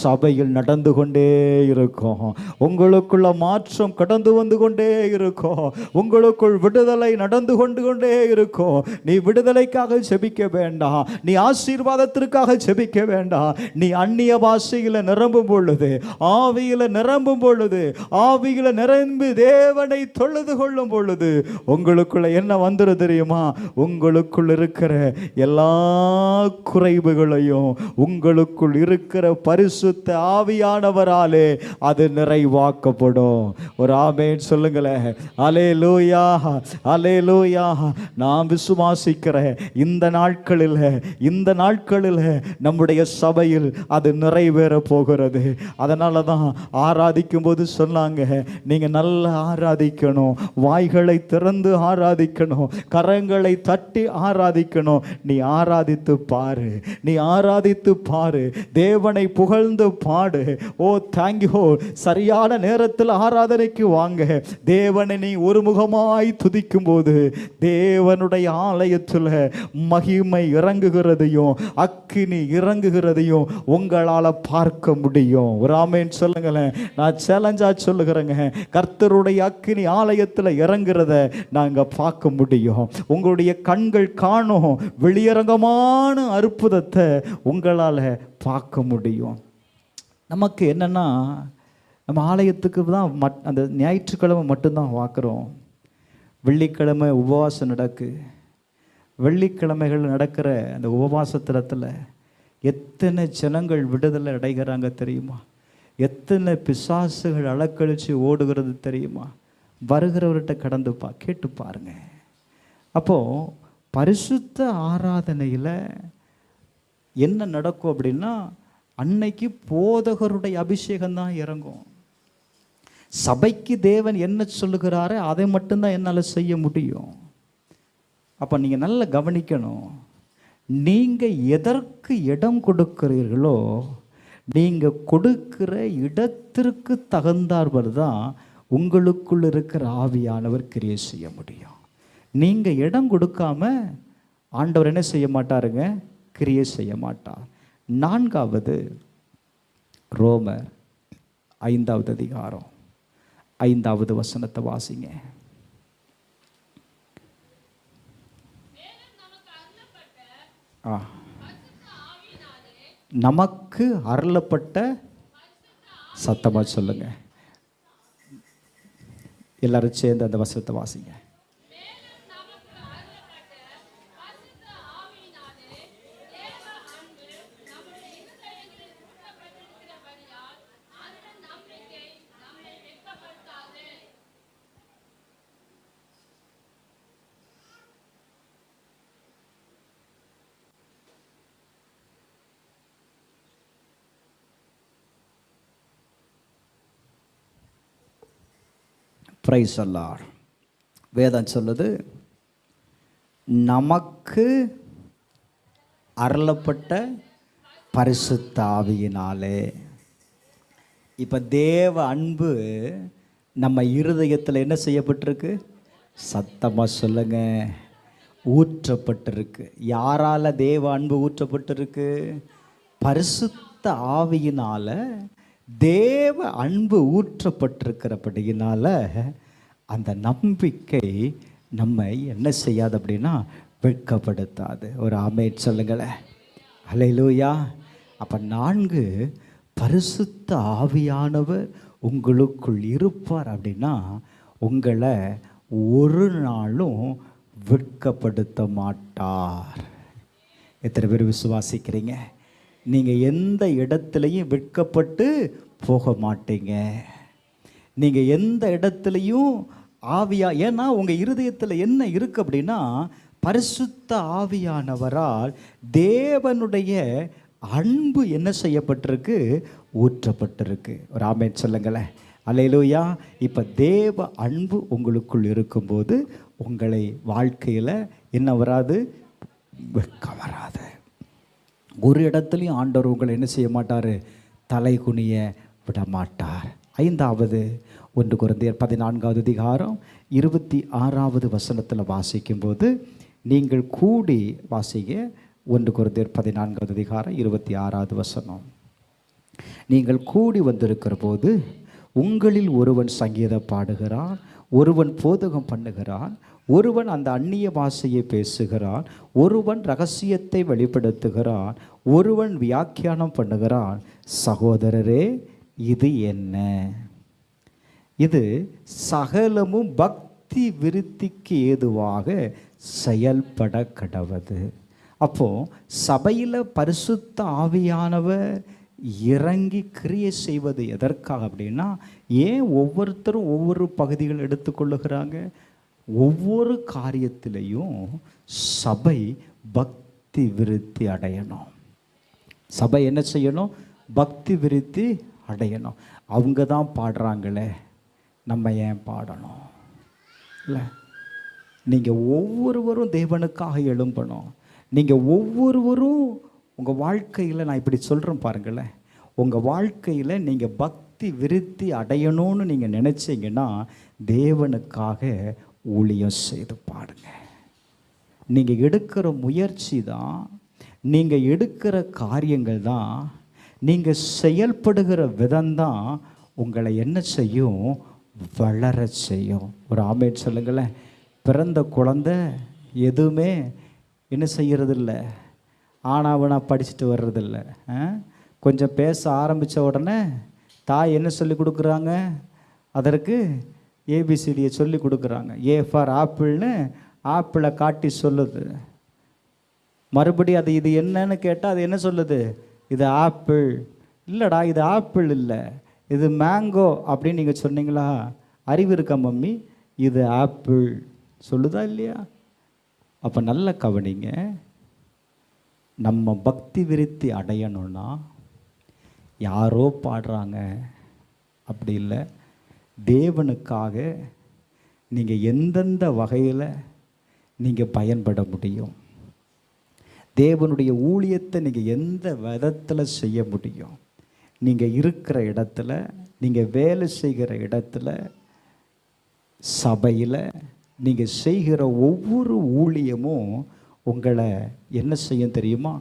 சபையில் நடந்து கொண்டே இருக்கும். உங்களுக்குள்ள மாற்றம் கடந்து வந்து கொண்டே இருக்கும். உங்களுக்குள் விடுதலை நடந்து கொண்டே இருக்கும். நீ விடுதலைக்காக செபிக்க வேண்டாம், நீ ஆசீர்வாதத்திற்காக செபிக்க வேண்டாம். நீ அந்நிய பாஷையில் நிரம்பும் பொழுது, ஆவியில நிரம்பும் பொழுது, ஆவியில நிரம்பி தேவனை தொழுது கொள்ளும் பொழுது உங்களுக்குள்ள என்ன வந்துடும் தெரியுமா? உங்களுக்குள் இருக்கிற எல்லா குறைவுகளையும் உங்களுக்குள் இருக்கிற பரிசுத்த ஆவியானவராலே அது நிறைவாக்கப்படும். ஒரு ஆமென் சொல்லுங்களேன். அல்லேலூயா, அல்லேலூயா. நான் விசுவாசிக்கிறேன் இந்த நாட்களில் நம்முடைய சபையில் அது நிறைவேற போகிறது. அதனால தான் ஆராதிக்கும் போது சொன்னாங்க, நீங்க நல்லா ஆராதிக்கணும், வாய்களை திறந்து ஆராதிக்கணும், கரங்களை தட்டி ஆராதிக்கணும். நீ ஆராதித்து பாரு, நீ ஆராதித்து பாரு, தேவனை புகழ்ந்து பாடு. ஓ தேங்க்யூ. சரியான நேரத்தில் ஆராதனைக்கு வாங்க. தேவனை நீ ஒருமுகமாய் துதிக்கும் போது தேவனுடைய ஆலயத்தில் மகிமை இறங்குகிறதையும் அக்கினி இறங்குகிறதையும் உங்களால் பார்க்க முடியும். ஒரு ஆமென் சொல்லுங்களேன். நான் சேலஞ்சா சொல்லுகிறேங்க, கர்த்தருடைய அக்கினி ஆலயத்தில் இறங்குறத நாங்க பார்க்க முடியும். உங்களுடைய கண்கள் காணும் வெளியரங்கமான அற்புதத்தை உங்களால் பார்க்க முடியும். நமக்கு என்னன்னா, நம்ம ஆலயத்துக்கு தான் அந்த ஞாயிற்றுக்கிழமை மட்டும்தான் பார்க்குறோம். வெள்ளிக்கிழமை உபவாசம் நடக்கு. வெள்ளிக்கிழமைகள் நடக்கிற அந்த உபவாசத்தில் எத்தனை ஜனங்கள் விடுதலை அடைகிறாங்க தெரியுமா? எத்தனை பிசாசுகள் அலக்கழிச்சு ஓடுகிறது தெரியுமா? வருகிறவர்கிட்ட கடந்து கேட்டு பாருங்க. அப்போது பரிசுத்த ஆராதனையில் என்ன நடக்கும் அப்படின்னா, அன்னைக்கு போதகருடைய அபிஷேகம் தான் இறங்கும். சபைக்கு தேவன் என்ன சொல்லுகிறாரோ அதை மட்டும்தான் என்னால் செய்ய முடியும். அப்போ நீங்கள் நல்லா கவனிக்கணும். நீங்கள் எதற்கு இடம் கொடுக்கிறீர்களோ, நீங்கள் கொடுக்கிற இடத்திற்கு தகுந்தார்வர் தான் உங்களுக்குள் இருக்கிற ஆவியானவர் கிரியை செய்ய முடியும். நீங்கள் இடம் கொடுக்காம ஆண்டவர் என்ன செய்ய மாட்டாருங்க? கிரியை செய்ய மாட்டார். 4வது ரோமர் 5வது அதிகாரம் 5வது வசனத்தை வாசிங்க. நமக்கு அருளப்பட்ட, சத்தமா சொல்லுங்க எல்லாரும் சேர்ந்து அந்த வசனத்தை வாசிங்க. பிரைஸ் அல்லாஹ். வேதம் சொல்லுது, நமக்கு அருளப்பட்ட பரிசுத்த ஆவியினாலே. இப்போ தேவ அன்பு நம்ம இருதயத்தில் என்ன செய்யப்பட்டிருக்கு? சத்தமாக சொல்லுங்க, ஊற்றப்பட்டிருக்கு. யாரால தேவ அன்பு ஊற்றப்பட்டிருக்கு? பரிசுத்த ஆவியினால தேவ அன்பு ஊற்றப்பட்டிருக்கிறபடியினால அந்த நம்பிக்கை நம்ம என்ன செய்யாது அப்படின்னா வெட்கப்படுத்தாது. ஒரு ஆமென் சொல்லுங்களேன். ஹல்லேலூயா. அப்போ 4, பரிசுத்த ஆவியானவர் உங்களுக்குள் இருப்பார் அப்படின்னா உங்களை ஒரு நாளும் வெட்கப்படுத்த மாட்டார். எத்தனை பேர் விசுவாசிக்கிறீங்க? நீங்கள் எந்த இடத்துலையும் வெட்கப்பட்டு போக மாட்டீங்க. நீங்கள் எந்த இடத்துலையும் ஏன்னா உங்கள் இருதயத்தில் என்ன இருக்குது அப்படின்னா பரிசுத்த ஆவியானவரால் தேவனுடைய அன்பு என்ன செய்யப்பட்டிருக்கு? ஊற்றப்பட்டிருக்கு. ஒரு ஆமென் சொல்லுங்களேன். அல்லேலூயா. இப்போ தேவ அன்பு உங்களுக்குள் இருக்கும்போது உங்களை வாழ்க்கையில் என்ன வராது? வெட்கம் வராது. ஒரு இடத்துலையும் ஆண்டவர் உங்களை என்ன செய்ய மாட்டார்? தலை குனிய விட மாட்டார். 5வது 1 கொரிந்தியர் 14வது அதிகாரம் 26வது வசனத்தில் வாசிக்கும்போது நீங்கள் கூடி வாசிங்க. 1 கொரிந்தியர் 14வது அதிகாரம் 26வது வசனம். நீங்கள் கூடி வந்திருக்கிற போது உங்களில் ஒருவன் சங்கீதம் பாடுகிறான், ஒருவன் போதகம் பண்ணுகிறான், ஒருவன் அந்த அந்நிய பாஷையை பேசுகிறான், ஒருவன் ரகசியத்தை வெளிப்படுத்துகிறான், ஒருவன் வியாக்கியானம் பண்ணுகிறான். சகோதரரே, இது என்ன? இது சகலமும் பக்தி விருத்திக்கு ஏதுவாக செயல்பட கடவது. அப்போ சபையில் பரிசுத்த ஆவியானவர் இறங்கி கிரியை செய்வது எதற்காக அப்படின்னா, ஏன் ஒவ்வொருத்தரும் ஒவ்வொரு பகுதிகள் எடுத்துக்கொள்ளுகிறாங்க? ஒவ்வொரு காரியத்திலையும் சபை பக்தி விருத்தி அடையணும். சபை என்ன செய்யணும்? பக்தி விருத்தி அடையணும். அவங்க தான் பாடுறாங்களே, நம்ம ஏன் பாடணும்? இல்லை, நீங்கள் ஒவ்வொருவரும் தேவனுக்காக எழும்பணும். நீங்கள் ஒவ்வொருவரும் உங்கள் வாழ்க்கையில், நான் இப்படி சொல்கிறேன் பாருங்களேன், உங்கள் வாழ்க்கையில் நீங்கள் பக்தி விருத்தி அடையணும்னு நீங்கள் நினச்சிங்கன்னா தேவனுக்காக ஊழியம் செய்து பாடுங்க. நீங்கள் எடுக்கிற முயற்சி தான், நீங்கள் எடுக்கிற காரியங்கள் தான், நீங்கள் செயல்படுகிற விதம்தான் உங்களை என்ன செய்யும்? வளர செய்யும். ஒரு ஆமென் சொல்லுங்களேன். பிறந்த குழந்தை எதுவுமே என்ன செய்கிறதில்ல, ஆனாவனா படிச்சுட்டு வர்றதில்ல. கொஞ்சம் பேச ஆரம்பித்த உடனே தாய் என்ன சொல்லி கொடுக்குறாங்க? அதற்கு ஏபிசிடியை சொல்லி கொடுக்குறாங்க. ஏ ஃபார் ஆப்பிள்னு ஆப்பிளை காட்டி சொல்லுது. மறுபடியும் அது இது என்னன்னு கேட்டால் அது என்ன சொல்லுது? இது ஆப்பிள் இல்லைடா, இது ஆப்பிள் இல்லை, இது மேங்கோ அப்படின்னு நீங்கள் சொன்னீங்களா? அறிவு இருக்கா மம்மி? இது ஆப்பிள் சொல்லுதா இல்லையா? அப்போ நல்ல கவனிங்க. நம்ம பக்தி விருத்தி அடையணும்னா யாரோ பாடுறாங்க அப்படி இல்லை, தேவனுக்காக நீங்கள் எந்தெந்த வகையில் நீங்கள் பயன்பட முடியும், தேவனுடைய ஊழியத்தை நீங்கள் எந்த விதத்தில் செய்ய முடியும், நீங்கள் இருக்கிற இடத்துல, நீங்கள் வேலை செய்கிற இடத்துல, சபையில் நீங்கள் செய்கிற ஒவ்வொரு ஊழியமும் உங்களை என்ன செய்யும் தெரியுமா?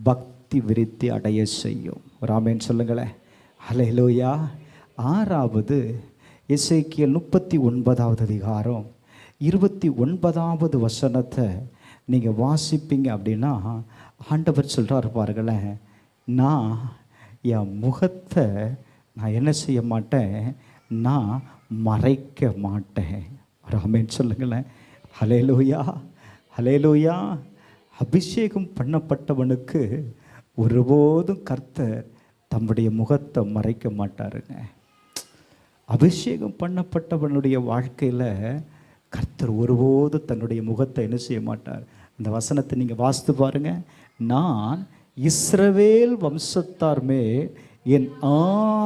பக்தி விருத்தி அடைய செய்யும். ஒரு ஆமென் சொல்லுங்களேன். ஹல்லேலூயா. 6வது எசேக்கியேல் 39வது அதிகாரம் 29வது வசனத்தை நீங்கள் வாசிப்பீங்க அப்படின்னா ஆண்டவர் சொல்கிறார் பாருங்களேன், நான் என் முகத்தை நான் என்ன செய்ய மாட்டேன்? நான் மறைக்க மாட்டேன். ஒரு ஆமென் சொல்லுங்களேன். ஹல்லேலூயா, ஹல்லேலூயா. அபிஷேகம் பண்ணப்பட்டவனுக்கு ஒருபோதும் கர்த்தர் தம்முடைய முகத்தை மறைக்க மாட்டாருங்க. அபிஷேகம் பண்ணப்பட்டவனுடைய வாழ்க்கையில் கர்த்தர் ஒருபோதும் தன்னுடைய முகத்தை என்ன செய்ய மாட்டார். அந்த வசனத்தை நீங்கள் வாசித்து பாருங்க. நான் இஸ்ரவேல் வம்சத்தார் மேல் என்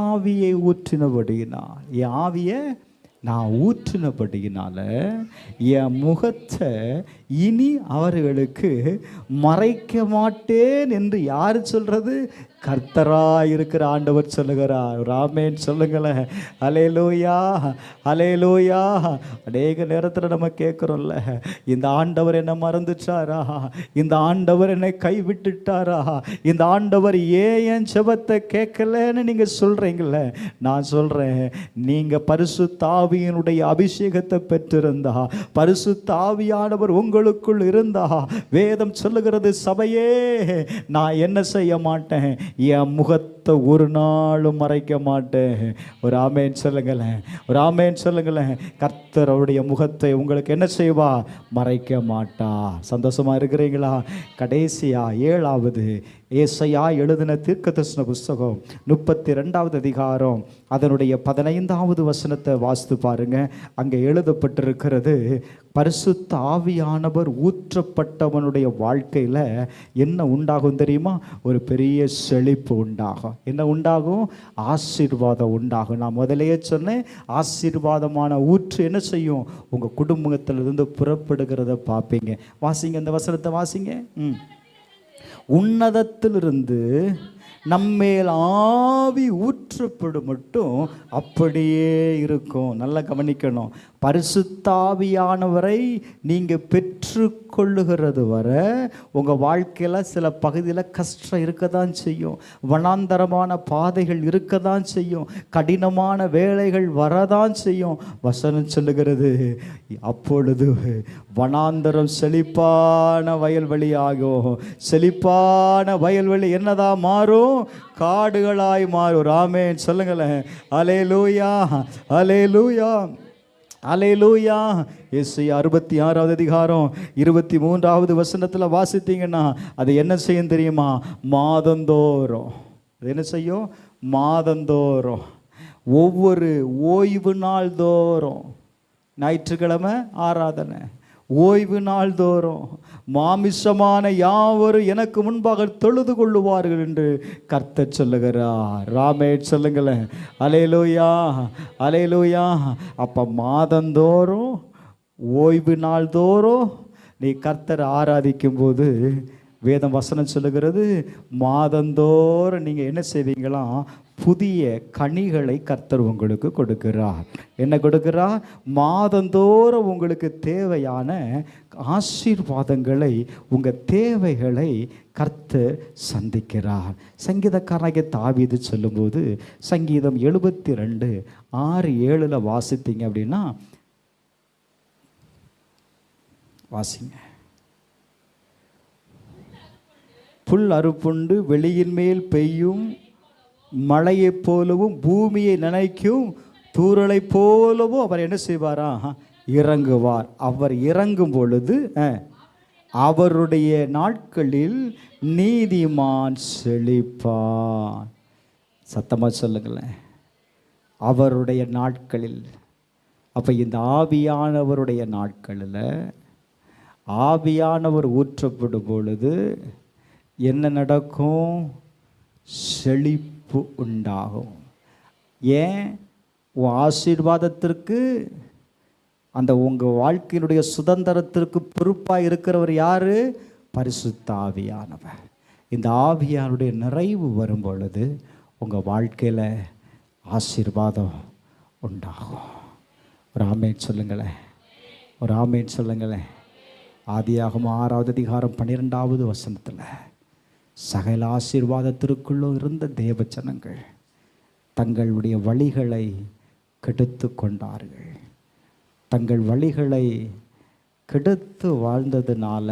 ஆவியை ஊற்றினபடினா, என் ஆவியை நான் ஊற்றினபடியினால என் முகத்தை இனி அவர்களுக்கு மறைக்க மாட்டேன் என்று யார் சொல்றது? கர்த்தராய் இருக்கிற ஆண்டவர் சொல்லுகிறார். ராமேன் சொல்லுங்களேன். ஹல்லேலூயா, ஹல்லேலூயா. அநேக நேரத்தில் நம்ம கேட்குறோம்ல, இந்த ஆண்டவர் என்னை மறந்துட்டாரா, இந்த ஆண்டவர் என்னை கைவிட்டுட்டாரா, இந்த ஆண்டவர் ஏன் என் ஜெபத்தை கேட்கலன்னு நீங்கள் சொல்கிறீங்கள. நான் சொல்கிறேன், நீங்கள் பரிசுத்த ஆவியினுடைய அபிஷேகத்தை பெற்றிருந்தா, பரிசுத்த ஆவியானவர் உங்களுக்குள் இருந்தா, வேதம் சொல்லுகிறது, சபையே நான் என்ன செய்ய மாட்டேன், என் முகத்தை ஒரு நாளும் மறைக்க மாட்டேன். ஒரு ஆமேன் சொல்லுங்களேன், ஒரு ஆமேன் சொல்லுங்களேன். கர்த்தர் அவருடைய முகத்தை உங்களுக்கு என்ன செய்வா? மறைக்க மாட்டா. சந்தோஷமா இருக்கிறீங்களா? கடைசியா 7வது ஏசாயா எழுதின தீர்க்கதரிசன புஸ்தகம் 32வது அதிகாரம் அதனுடைய 15வது வசனத்தை வாசித்து பாருங்க. அங்கே எழுதப்பட்டிருக்கிறது, பரிசுத்த ஆவியானவர் ஊற்றப்பட்டவனுடைய வாழ்க்கையில் என்ன உண்டாகும் தெரியுமா? ஒரு பெரிய செழிப்பு உண்டாகும். என்ன உண்டாகும்? ஆசீர்வாதம் உண்டாகும். நான் முதலையே சொன்னேன், ஆசீர்வாதமான ஊற்று என்ன செய்யும்? உங்கள் குடும்பத்திலிருந்து புறப்படுகிறத பார்ப்பீங்க. வாசிங்க, இந்த வசனத்தை வாசிங்க. உன்னதத்திலிருந்து நம்மேல் ஆவி ஊற்றப்படும் மட்டும் அப்படியே இருக்கும். நல்லா கவனிக்கணும். பரிசுத்தாவியானவரை நீங்கள் பெற்றுக்கொள்ளுகிறது வரை உங்கள் வாழ்க்கையில் சில பகுதியில் கஷ்டம் இருக்க தான் செய்யும், வனாந்தரமான பாதைகள் இருக்க தான் செய்யும், கடினமான வேலைகள் வரதான் செய்யும். வசனம் சொல்லுகிறது, அப்பொழுது வனாந்தரம் செழிப்பான வயல்வெளியாகும். செழிப்பான வயல்வெளி என்னதான் மாறும்? காடுகளாய் மாறும். ஆமென் சொல்லுங்களேன். அல்லேலூயா, அல்லேலூயா, அல்லேலூயா. ஏசாயா 66வது அதிகாரம் 23வது வசனத்தில் வாசித்தீங்கன்னா அது என்ன செய்யும் தெரியுமா? மாதந்தோறும் அது என்ன செய்யும்? மாதந்தோறும், ஒவ்வொரு ஓய்வு நாள் தோறும், ஞாயிற்றுக்கிழமை ஆராதனை, ஓய்வு நாள் தோறும் மாமிசமான யாவரும் எனக்கு முன்பாக தொழுது கொள்ளுவார்கள் என்று கர்த்தர் சொல்லுகிறார். ராமேட் சொல்லுங்களேன். அல்லேலூயா, அல்லேலூயா. அப்போ மாதந்தோறும், ஓய்வு நாள் தோறும் நீ கர்த்தர் ஆராதிக்கும் போது வேதம் வசனம் சொல்லுகிறது, மாதந்தோறும் நீங்கள் என்ன செய்வீங்களாம்? புதிய கனிகளை கர்த்தர் உங்களுக்கு கொடுக்கிறார். என்ன கொடுக்கிறார்? மாதந்தோறும் உங்களுக்கு தேவையான ஆசீர்வாதங்களை, உங்கள் தேவைகளை கர்த்தர் சந்திக்கிறார். சங்கீதக்காரனாகிய தாவீது சொல்லும்போது, சங்கீதம் 72:6-7 வாசித்தீங்க அப்படின்னா, வாசிங்க. புல் அறுப்புண்டு வெளியின் மேல் பெய்யும் மழையைப் போலவும் பூமியை நனைக்கும் தூறலைப் போலவும் அவர் என்ன செய்வாரா? இறங்குவார். அவர் இறங்கும் பொழுது அவருடைய நாட்களில் நீதிமான் செழிப்பான். சத்தமாக சொல்லுங்களேன். அவருடைய நாட்களில். அப்போ இந்த ஆவியானவருடைய நாட்களில் ஆவியானவர் ஊற்றப்படும் பொழுது என்ன நடக்கும்? செழிப்பு உண்டாகும். ஏன்? உன் ஆசீர்வாதத்திற்கு, அந்த உங்கள் வாழ்க்கையினுடைய சுதந்திரத்திற்கு பொறுப்பாக இருக்கிறவர் யார்? பரிசுத்த ஆவியானவர். இந்த ஆவியானுடைய நிறைவு வரும் பொழுது உங்கள் வாழ்க்கையில் ஆசீர்வாதம் உண்டாகும். ஒரு ஆமேன் சொல்லுங்களேன், ஒரு ஆமேன் சொல்லுங்களேன். ஆதியாகமம் 6வது அதிகாரம் 12வது வசனத்தில், சகல ஆசீர்வாதத்திற்குள்ளும் இருந்த தேவஜனங்கள் தங்களுடைய வழிகளை கெடுத்து கொண்டார்கள். தங்கள் வழிகளை கெடுத்து வாழ்ந்ததுனால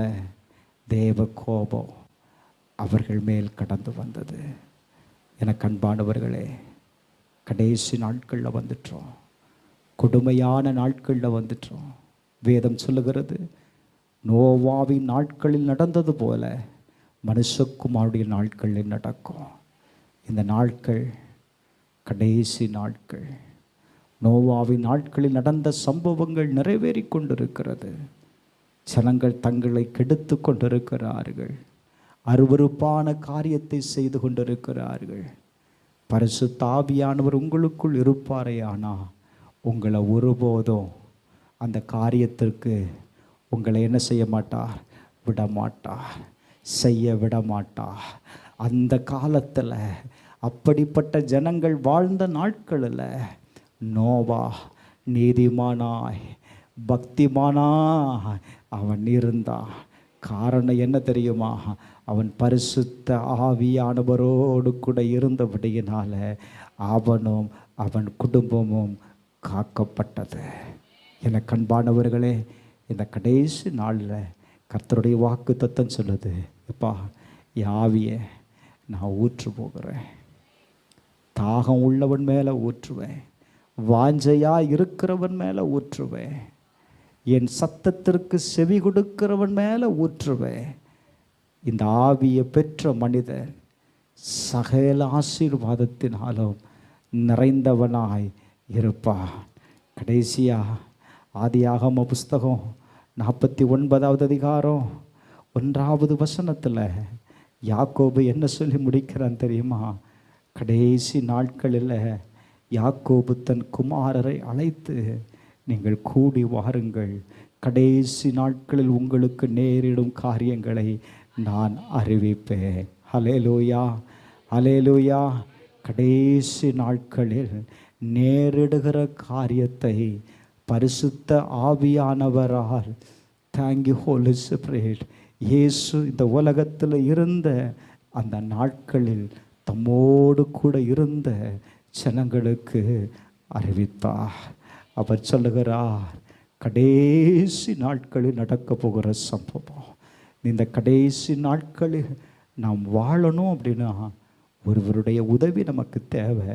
தேவ கோபம் அவர்கள் மேல் கடந்து வந்தது. எனக்கு அன்பானவர்களே, கடைசி நாட்களில் வந்துட்டோம், கொடுமையான நாட்களில் வந்துட்டோம். வேதம் சொல்லுகிறது, நோவாவின் நாட்களில் நடந்தது போல மனுஷகுமாருடைய நாட்களில் நடக்கும். இந்த நாட்கள் கடைசி நாட்கள். நோவாவின் நாட்களில் நடந்த சம்பவங்கள் நிறைவேறி கொண்டிருக்கிறது. ஜனங்கள் தங்களை கெடுத்து கொண்டிருக்கிறார்கள். அருவருப்பான காரியத்தை செய்து கொண்டிருக்கிறார்கள். பரிசுத்த ஆவியானவர் உங்களுக்குள் இருப்பாரே, ஆனால் உங்களை ஒருபோதும் அந்த காரியத்திற்கு உங்களை என்ன செய்ய மாட்டார்? விட மாட்டார், செய்ய விட மாட்டார். அந்த காலத்தில் அப்படிப்பட்ட ஜனங்கள் வாழ்ந்த நாட்களில் நோவா நீதிமானாய் பக்திமானாய் அவன் இருந்தான். காரணம் என்ன தெரியுமா? அவன் பரிசுத்த ஆவியானவரோடு கூட இருந்தபடியினால அவனும் அவன் குடும்பமும் காக்கப்பட்டது. என கண்பானவர்களே, இந்த கடைசி நாளில் கர்த்தருடைய வாக்கு தத்தம் சொல்லுது, எப்பா ஆவியை நான் ஊற்று போகிறேன். தாகம் உள்ளவன் மேலே ஊற்றுவேன், வாஞ்சையாக இருக்கிறவன் மேலே ஊற்றுவேன், என் சத்தத்திற்கு செவி கொடுக்கிறவன் மேலே ஊற்றுவேன். இந்த ஆவியை பெற்ற மனிதன் சகல ஆசீர்வாதத்தினாலும் நிறைந்தவனாய் இருப்பான். கடைசியாக ஆதியாகம புஸ்தகம் 49வது அதிகாரம் 1வது வசனத்தில் யாக்கோபு என்ன சொல்லி முடிக்கிறான் தெரியுமா? கடைசி நாட்களில் யாக்கோபு தன் குமாரரை அழைத்து, நீங்கள் கூடி வாருங்கள், கடைசி நாட்களில் உங்களுக்கு நேரிடும் காரியங்களை நான் அறிவிப்பேன். ஹல்லேலூயா, ஹல்லேலூயா. கடைசி நாட்களில் நேரிடுகிற காரியத்தை பரிசுத்த ஆவியானவரால், தேங்க்யூ ஹோலி ஸ்பிரிட், இயேசு இந்த உலகத்தில் இருந்த அந்த நாட்களில் தம்மோடு கூட இருந்த ஜனங்களுக்கு அறிவித்தார். அவர் சொல்லுகிறார், கடைசி நாட்களில் நடக்க போகிற சம்பவம். இந்த கடைசி நாட்களில் நாம் வாழணும் அப்படின்னா ஒருவருடைய உதவி நமக்கு தேவை.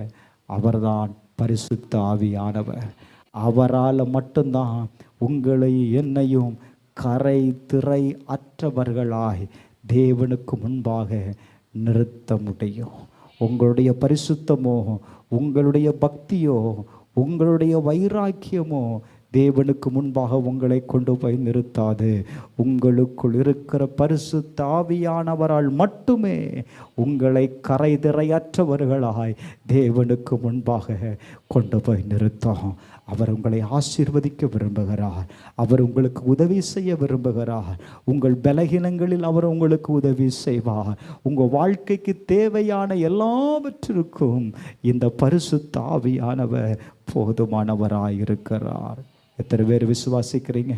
அவர்தான் பரிசுத்த ஆவியானவர். அவரால் மட்டும்தான் உங்களை என்னையும் கரை திரை அற்றவர்களாய் தேவனுக்கு முன்பாக நிறுத்த முடியும். உங்களுடைய பரிசுத்தமோ, உங்களுடைய பக்தியோ, உங்களுடைய வைராக்கியமோ தேவனுக்கு முன்பாக உங்களை கொண்டு போய் நிறுத்தாது. உங்களுக்குள் இருக்கிற பரிசுத்த ஆவியானவரால் மட்டுமே உங்களை கரைதிரையற்றவர்களாய் தேவனுக்கு முன்பாக கொண்டு போய் நிறுத்தும். அவர் உங்களை ஆசீர்வதிக்க விரும்புகிறார். அவர் உங்களுக்கு உதவி செய்ய விரும்புகிறார். உங்கள் பலகீனங்களில் அவர் உங்களுக்கு உதவி செய்வார். உங்கள் வாழ்க்கைக்கு தேவையான எல்லாவற்றிற்கும் இந்த பரிசுத்த ஆவியானவர் போதுமானவராயிருக்கிறார். எத்தனை பேர் விசுவாசிக்கிறீங்க?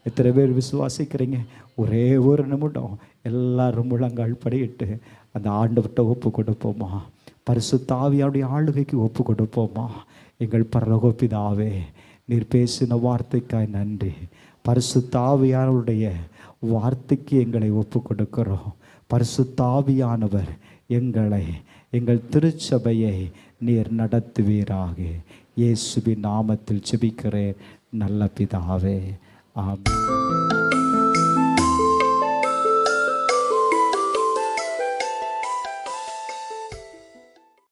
எத்தனை பேர் விசுவாசிக்கிறீங்க? ஒரே ஒரு நிமிடம் எல்லாரும் முழங்கால் படியிட்டு அந்த ஆண்டவர்கிட்ட ஒப்பு கொடுப்போமா? பரிசுத்த ஆவியானுடைய ஆளுகைக்கு ஒப்பு கொடுப்போமா? எங்கள் பரலோக பிதாவே, நீர் பேசின வார்த்தைக்காய் நன்றி. பரிசுத்த ஆவியானுடைய வார்த்தைக்கு எங்களை ஒப்பு கொடுக்கிறோம். பரிசுத்த ஆவியானவர் எங்களை, எங்கள் திருச்சபையை நீர் நடத்துவீராக. இயேசுவின் நாமத்தில் ஜெபிக்கிறேன் நல்ல பிதாவே, ஆமென்.